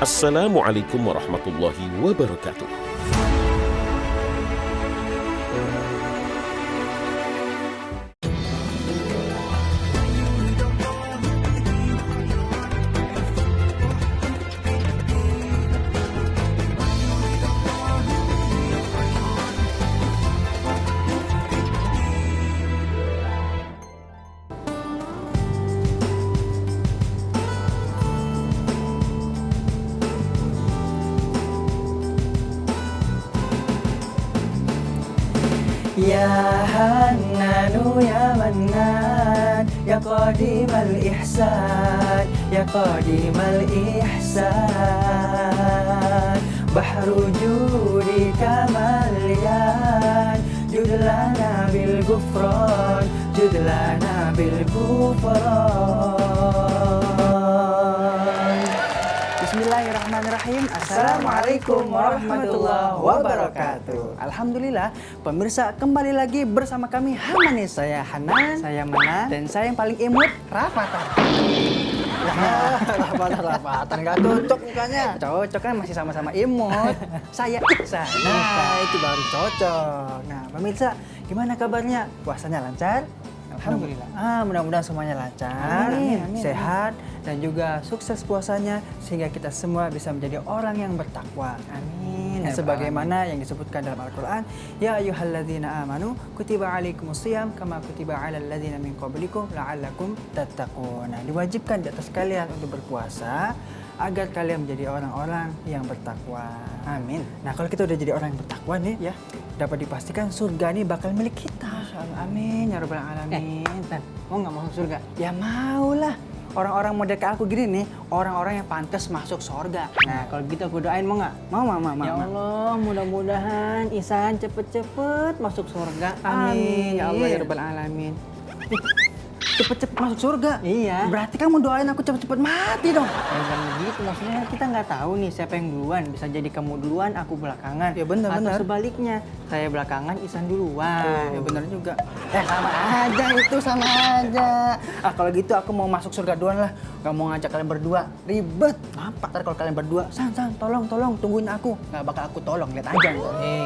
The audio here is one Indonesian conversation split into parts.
Assalamualaikum warahmatullahi wabarakatuh. Ya Hannanu ya Mannan, ya Qadimal Ihsan, ya Qadimal Ihsan. Bahru judi kamalian, judlana bil gufran, judlana bil gufran. Bismillahirrahmanirrahim. Assalamualaikum warahmatullahi wabarakatuh. Alhamdulillah, pemirsa kembali lagi bersama kami Hamani. Saya Hanan, saya Mana, dan saya yang paling imut, Rafatan. Rafatan nggak cocok mukanya. Cocok kan, masih sama-sama imut. Saya Iksan. Nah, itu baru cocok. Nah, pemirsa, gimana kabarnya? Puasanya lancar? Alhamdulillah. Mudah-mudahan semuanya lancar, sehat, dan juga sukses puasanya sehingga kita semua bisa menjadi orang yang bertakwa. Amin. Sebagaimana yang disebutkan dalam Al-Qur'an, ya ayyuhalladzina amanu kutiba alaikumusiyam kama kutiba alal ladzina min qablikum la'allakum tattaqun. Nah, diwajibkan di atas kalian untuk berpuasa agar kalian menjadi orang-orang yang bertakwa. Amin. Nah, kalau kita udah jadi orang yang bertakwa nih, ya, dapat dipastikan surga ini bakal milik kita. Amin ya rabbal alamin. Mau nggak masuk surga? Ya mau lah. Orang-orang model kayak aku gini nih, orang-orang yang pantas masuk surga. Nah, kalau gitu aku doain, mau nggak? Mau. Ya Allah, mudah-mudahan Ihsan cepet-cepet masuk surga. Amin. Ya Allah ya rabbal alamin. Cepet-cepet masuk surga? Iya. Berarti kamu doain aku cepet-cepet mati dong? Bukan begitu, maksudnya kita nggak tahu nih siapa yang duluan. Bisa jadi kamu duluan, aku belakangan. Ya benar. Atau sebaliknya, saya belakangan, Ihsan duluan. Ya benar juga. Sama aja itu, sama aja. Kalau gitu aku mau masuk surga duluan lah. Gak mau ngajak kalian berdua, ribet. Apa? Ntar kalau kalian berdua, San, tolong, tungguin aku. Gak bakal aku tolong, lihat aja.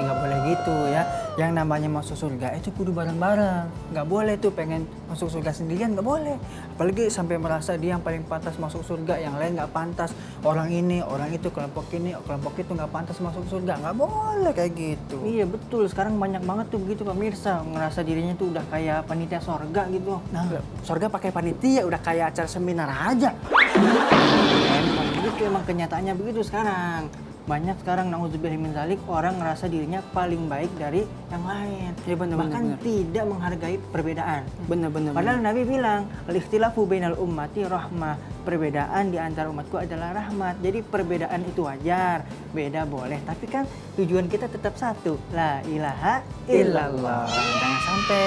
Gak boleh gitu ya. Yang namanya masuk surga itu kudu bareng-bareng. Gak boleh tuh pengen masuk surga sendirian, gak boleh. Apalagi sampai merasa dia yang paling pantas masuk surga, yang lain gak pantas. Orang ini, orang itu, kelompok ini, kelompok itu gak pantas masuk surga. Gak boleh kayak gitu. Iya betul, sekarang banyak banget tuh begitu pemirsa. Ngerasa dirinya tuh udah kayak panitia surga gitu. Nah, surga pakai panitia, udah kayak acara seminar aja. Emang begitu, emang kenyataannya begitu sekarang. Banyak sekarang, na'udzubillah min dzalik, orang ngerasa dirinya paling baik dari yang lain. Ya, bahkan tidak menghargai perbedaan. Benar. Padahal Nabi bilang, al-ikhtilafu bainal ummati rahmah. Perbedaan di antara umatku adalah rahmat. Jadi perbedaan itu wajar, beda boleh. Tapi kan tujuan kita tetap satu, la ilaha illallah. Jangan sampai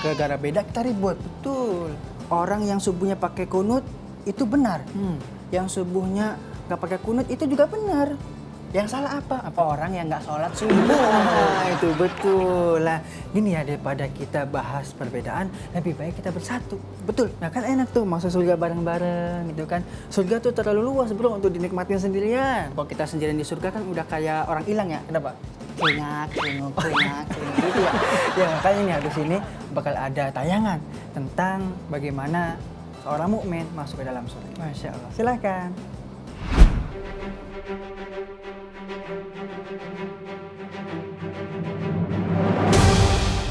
gara-gara beda kita ribut. Betul. Orang yang subuhnya pakai kunut itu benar. Yang subuhnya nggak pakai kunut itu juga benar. Yang salah apa? Orang yang nggak sholat subuh. Itu betul lah. Gini ya, daripada kita bahas perbedaan, lebih baik kita bersatu. Betul. Nah kan enak tuh masuk surga bareng-bareng gitu kan. Surga tuh terlalu luas bro untuk dinikmatin sendirian. Kalau kita sendirian di surga kan udah kayak orang hilang ya. Kenapa? Keringat gitu ya. Ya makanya nih habis ini bakal ada tayangan tentang bagaimana seorang mukmin masuk ke dalam surga. Masya Allah. Silakan.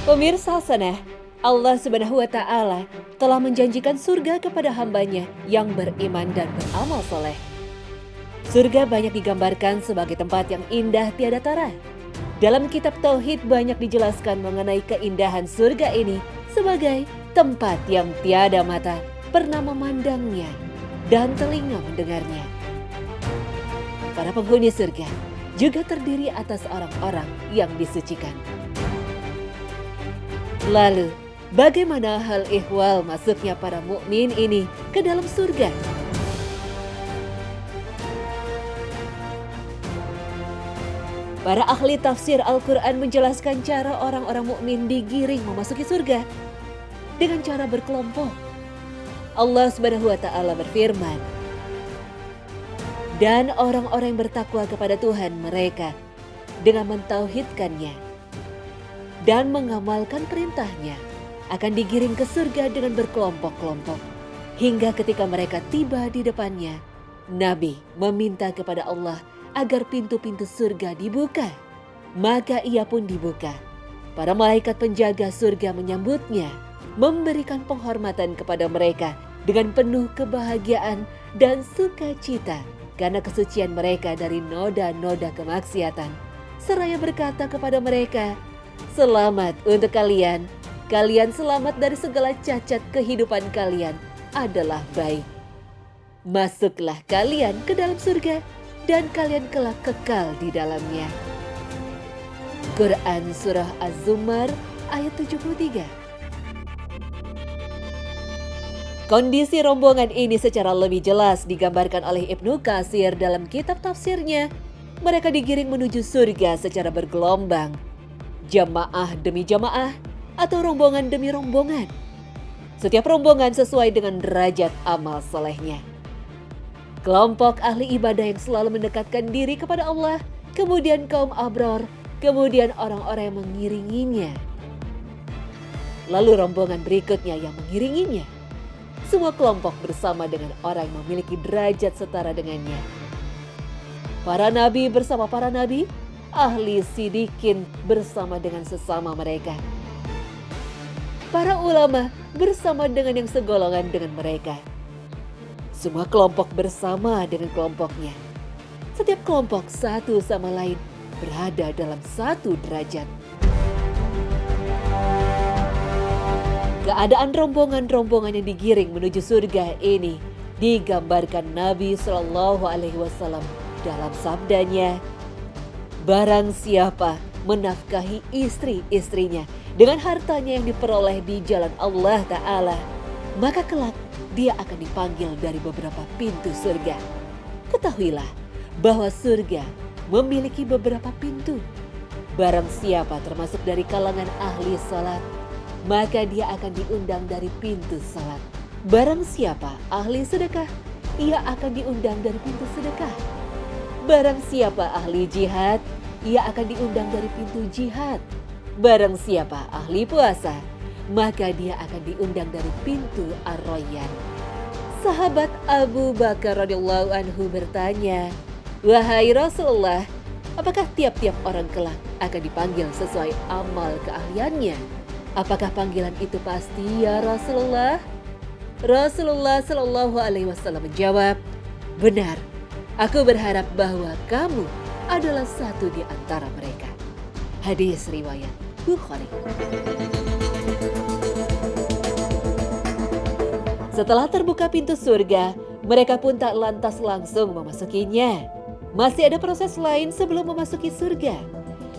Pemirsa sana, Allah Subhanahu wa Ta'ala telah menjanjikan surga kepada hambanya yang beriman dan beramal soleh. Surga banyak digambarkan sebagai tempat yang indah tiada tara. Dalam kitab Tauhid banyak dijelaskan mengenai keindahan surga ini sebagai tempat yang tiada mata pernah memandangnya dan telinga mendengarnya. Para penghuni surga juga terdiri atas orang-orang yang disucikan. Lalu, bagaimana hal ihwal masuknya para mukmin ini ke dalam surga? Para ahli tafsir Al-Quran menjelaskan cara orang-orang mukmin digiring memasuki surga dengan cara berkelompok. Allah Subhanahu wa Ta'ala berfirman, Dan orang-orang yang bertakwa kepada Tuhan mereka dengan mentauhidkannya dan mengamalkan perintahnya akan digiring ke surga dengan berkelompok-kelompok. Hingga ketika mereka tiba di depannya, Nabi meminta kepada Allah agar pintu-pintu surga dibuka. Maka ia pun dibuka. Para malaikat penjaga surga menyambutnya, memberikan penghormatan kepada mereka dengan penuh kebahagiaan dan sukacita karena kesucian mereka dari noda-noda kemaksiatan. Seraya berkata kepada mereka, "Selamat untuk kalian. Kalian selamat dari segala cacat kehidupan kalian adalah baik. Masuklah kalian ke dalam surga dan kalian kelak kekal di dalamnya." Quran Surah Az-Zumar ayat 73. Kondisi rombongan ini secara lebih jelas digambarkan oleh Ibnu Katsir dalam kitab tafsirnya. Mereka digiring menuju surga secara bergelombang, jamaah demi jamaah atau rombongan demi rombongan. Setiap rombongan sesuai dengan derajat amal solehnya. Kelompok ahli ibadah yang selalu mendekatkan diri kepada Allah, kemudian kaum abror, kemudian orang-orang yang mengiringinya. Lalu rombongan berikutnya yang mengiringinya. Semua kelompok bersama dengan orang yang memiliki derajat setara dengannya. Para nabi bersama para nabi, ahli sidikin bersama dengan sesama mereka. Para ulama bersama dengan yang segolongan dengan mereka. Semua kelompok bersama dengan kelompoknya. Setiap kelompok satu sama lain berada dalam satu derajat. Keadaan rombongan-rombongan yang digiring menuju surga ini digambarkan Nabi Shallallahu Alaihi Wasallam dalam sabdanya, "Barang siapa menafkahi istri-istrinya dengan hartanya yang diperoleh di jalan Allah Ta'ala, maka kelak dia akan dipanggil dari beberapa pintu surga." Ketahuilah bahwa surga memiliki beberapa pintu. Barang siapa termasuk dari kalangan ahli salat, maka dia akan diundang dari pintu salat. Barang siapa ahli sedekah, ia akan diundang dari pintu sedekah. Barang siapa ahli jihad, ia akan diundang dari pintu jihad. Barang siapa ahli puasa, maka dia akan diundang dari pintu Ar-Rayyan. Sahabat Abu Bakar radhiyallahu anhu bertanya, "Wahai Rasulullah, apakah tiap-tiap orang kelak akan dipanggil sesuai amal keahliannya? Apakah panggilan itu pasti ya Rasulullah?" Rasulullah Shallallahu Alaihi Wasallam menjawab, "Benar, aku berharap bahwa kamu adalah satu di antara mereka." Hadis riwayat Bukhari. Setelah terbuka pintu surga, mereka pun tak lantas langsung memasukinya. Masih ada proses lain sebelum memasuki surga,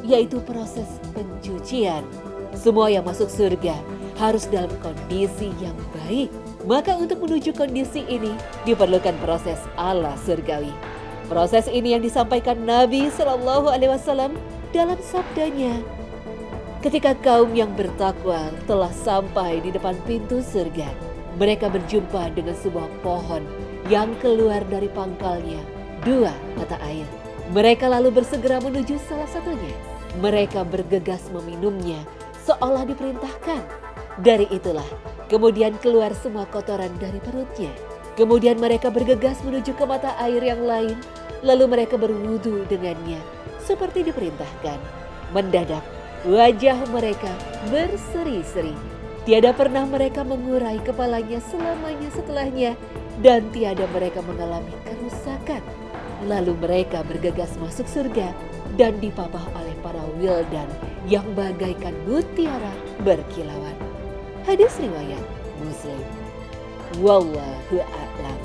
yaitu proses pencucian. Semua yang masuk surga harus dalam kondisi yang baik. Maka untuk menuju kondisi ini diperlukan proses ala surgawi. Proses ini yang disampaikan Nabi Shallallahu Alaihi Wasallam dalam sabdanya, "Ketika kaum yang bertakwa telah sampai di depan pintu surga, mereka berjumpa dengan sebuah pohon yang keluar dari pangkalnya 2 mata air. Mereka lalu bersegera menuju salah satunya. Mereka bergegas meminumnya seolah diperintahkan. Dari itulah kemudian keluar semua kotoran dari perutnya. Kemudian mereka bergegas menuju ke mata air yang lain, lalu mereka berwudu dengannya seperti diperintahkan. Mendadak wajah mereka berseri-seri. Tiada pernah mereka mengurai kepalanya selamanya setelahnya, dan tiada mereka mengalami kerusakan. Lalu mereka bergegas masuk surga dan dipapah oleh para wildan yang bagaikan mutiara berkilauan." Hadis riwayat Muslim. Wallahu a'lam.